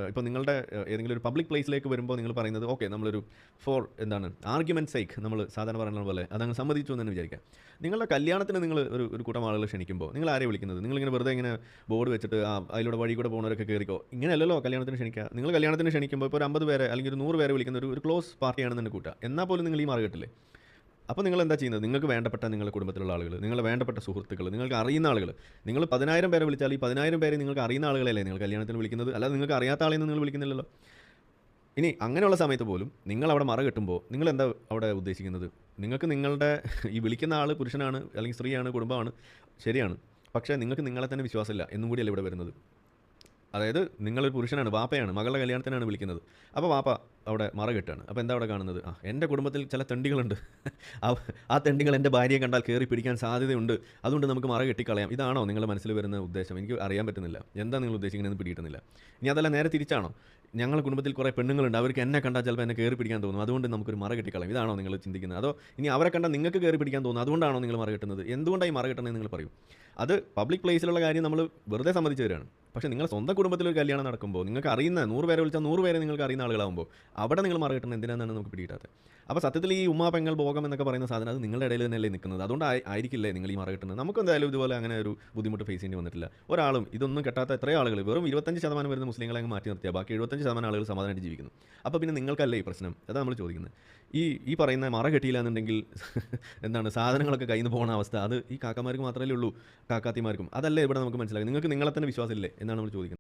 ഇപ്പോൾ നിങ്ങളുടെ ഏതെങ്കിലും ഒരു പബ്ലിക് പ്ലേസിലേക്ക് വരുമ്പോൾ നിങ്ങൾ പറയുന്നത് ഓക്കെ നമ്മളൊരു ഫോർ എന്താണ് ആർഗ്യുമെൻറ്റ് സേക്ക് നമ്മൾ സാധാരണ പറയുന്ന പോലെ അതങ്ങ് സമ്മതിച്ചു എന്ന് തന്നെ വിചാരിക്കാം. നിങ്ങളുടെ കല്യാണത്തിന് നിങ്ങൾ ഒരു കൂട്ടം ആളുകൾ ക്ഷണിക്കുമ്പോൾ നിങ്ങൾ ആരെയും വിളിക്കുന്നത്? നിങ്ങളിങ്ങനെ വെറുതെ ഇങ്ങനെ ബോർഡ് വെച്ചിട്ട് അതിലൂടെ വഴി കൂടെ പോകുന്നവരൊക്കെ കയറിക്കോ, ഇങ്ങനെയല്ലല്ലോ കല്യാണത്തിന് ക്ഷണിക്കുക. നിങ്ങൾ കല്യാണത്തിന് ക്ഷണിക്കുമ്പോൾ ഇപ്പോൾ ഒരു 50 പേരെ അല്ലെങ്കിൽ ഒരു 100 പേരെ വിളിക്കുന്ന ഒരു ക്ലോസ് പാർട്ടിയാണെന്ന് തന്നെ കൂട്ടുക. എന്നാൽ പോലും നിങ്ങൾ ഈ മാർഗ്ഗം കിട്ടില്ലേ? അപ്പോൾ നിങ്ങൾ എന്താ ചെയ്യുന്നത്? നിങ്ങൾക്ക് വേണ്ടപ്പെട്ട നിങ്ങളുടെ കുടുംബത്തിലുള്ള ആളുകൾ, നിങ്ങളുടെ വേണ്ടപ്പെട്ട സുഹൃത്തുക്കൾ, നിങ്ങൾക്ക് അറിയുന്ന ആളുകൾ, നിങ്ങൾ 10,000 പേരെ വിളിച്ചാൽ ഈ 10,000 പേരെ നിങ്ങൾക്ക് അറിയുന്ന ആളുകളല്ലേ നിങ്ങൾ കല്യാണത്തിന് വിളിക്കുന്നത്, അല്ലാതെ നിങ്ങൾക്ക് അറിയാത്ത ആളെയൊന്നും നിങ്ങൾ വിളിക്കുന്നില്ലല്ലോ. ഇനി അങ്ങനെയുള്ള സമയത്ത് പോലും നിങ്ങൾ അവിടെ മറ കെട്ടുമ്പോൾ നിങ്ങൾ എന്താ അവിടെ ഉദ്ദേശിക്കുന്നത്? നിങ്ങൾക്ക് നിങ്ങളുടെ ഈ വിളിക്കുന്ന ആൾ പുരുഷനാണ് അല്ലെങ്കിൽ സ്ത്രീയാണ്, കുടുംബമാണ്, ശരിയാണ്. പക്ഷേ നിങ്ങൾക്ക് നിങ്ങളെ തന്നെ വിശ്വാസമില്ല എന്നും കൂടിയല്ല ഇവിടെ വരുന്നത്. അതായത് നിങ്ങളൊരു പുരുഷനാണ്, വാപ്പയാണ്, മകളുടെ കല്യാണത്തിനാണ് വിളിക്കുന്നത്. അപ്പോൾ വാപ്പ അവിടെ മറ കെട്ടാണ്. അപ്പോൾ എന്താ അവിടെ കാണുന്നത്? എൻ്റെ കുടുംബത്തിൽ ചില തെണ്ടികളുണ്ട്, ആ തെണ്ടികൾ എൻ്റെ ഭാര്യയെ കണ്ടാൽ കയറി പിടിക്കാൻ സാധ്യതയുണ്ട്, അതുകൊണ്ട് നമുക്ക് മറ കെട്ടിക്കളയാം. ഇതാണോ നിങ്ങളുടെ മനസ്സിൽ വരുന്ന ഉദ്ദേശം? എനിക്ക് അറിയാൻ പറ്റുന്നില്ല എന്താ നിങ്ങൾ ഉദ്ദേശിക്കുന്നതെന്ന് പിടിയിട്ടുന്നില്ല. ഇനി അതല്ല നേരെ തിരിച്ചാണോ? ഞങ്ങളുടെ കുടുംബത്തിൽ കുറേ പെണ്ണുങ്ങളുണ്ട്, അവർക്ക് എന്നെ കണ്ടാൽ ചിലപ്പോൾ എന്നെ കയറി പിടിക്കാൻ തോന്നും, അതുകൊണ്ട് നമുക്കൊരു മറ കെട്ടിക്കളയാം. ഇതാണോ നിങ്ങൾ ചിന്തിക്കുന്നത്? അതോ ഇനി അവരെ കണ്ടാൽ നിങ്ങൾക്ക് കയറി പിടിക്കാൻ തോന്നും, അതുകൊണ്ടാണോ നിങ്ങൾ മറ കെട്ടുന്നത്? എന്തുകൊണ്ടാണ് ഈ മറ കെട്ടുന്നത് നിങ്ങൾ പറയൂ. അത് പബ്ലിക് പ്ലേസിലുള്ള കാര്യം നമ്മൾ വെറുതെ സമ്മതിച്ചു തരാണ്. പക്ഷേ നിങ്ങൾ സ്വന്തം കുടുംബത്തിലൊരു കല്യാണം നടക്കുമ്പോൾ നിങ്ങൾക്ക് അറിയുന്ന 100 പേരെ വിളിച്ചാൽ 100 പേരെ നിങ്ങൾക്ക് അറിയുന്ന ആളുകളാകുമ്പോൾ അവിടെ നിങ്ങൾ മറ കെട്ടുന്നത് എന്തിനാണെന്നാണ് നമുക്ക് പിടികിട്ടാത്തത്. അപ്പോൾ സത്യത്തിൽ ഈ ഉമ്മാ പെങ്ങൾ ഭോഗം എന്നൊക്കെ പറയുന്ന സാധനം അത് നിങ്ങളുടെ ഇടയിൽ തന്നെയല്ലേ നിൽക്കുന്നത്. അതുകൊണ്ട് ആയിരിക്കില്ലേ നിങ്ങൾ ഈ മറ കെട്ടുന്നത്? നമുക്ക് എന്തായാലും ഇതുപോലെ അങ്ങനെ ഒരു ബുദ്ധിമുട്ട് ഫേസ് ചെയ്യേണ്ടി വന്നിട്ടില്ല. ഒരാളും ഇതൊന്നും കെട്ടാത്ത എത്രയോ ആളുകൾ, വെറും 25% വരുന്ന മുസ്ലിങ്ങളെ അങ്ങ് മാറ്റി നിർത്തിയാൽ ബാക്കി 75% ആളുകൾ സമാധാനമായിട്ട് ജീവിക്കുന്നു. അപ്പോൾ പിന്നെ നിങ്ങൾക്കല്ലേ ഈ പ്രശ്നം? അതാണ് നമ്മൾ ചോദിക്കുന്നത്. ഈ പറയുന്ന മറ കെട്ടിയില്ല എന്നുണ്ടെങ്കിൽ എന്താണ് സാധനങ്ങളൊക്കെ കയ്യിൽ നിന്ന് പോകുന്ന അവസ്ഥ, അത് ഈ കാക്കമാർക്ക് മാത്രമല്ലേ ഉള്ളൂ, കാക്കാത്തിമാർക്കും അതല്ലേ ഇവിടെ നമുക്ക് മനസ്സിലാക്കുക. നിങ്ങൾക്ക് നിങ്ങളെ തന്നെ വിശ്വാസമില്ലേ എന്നാണ് നമ്മൾ ചോദിക്കുന്നത്.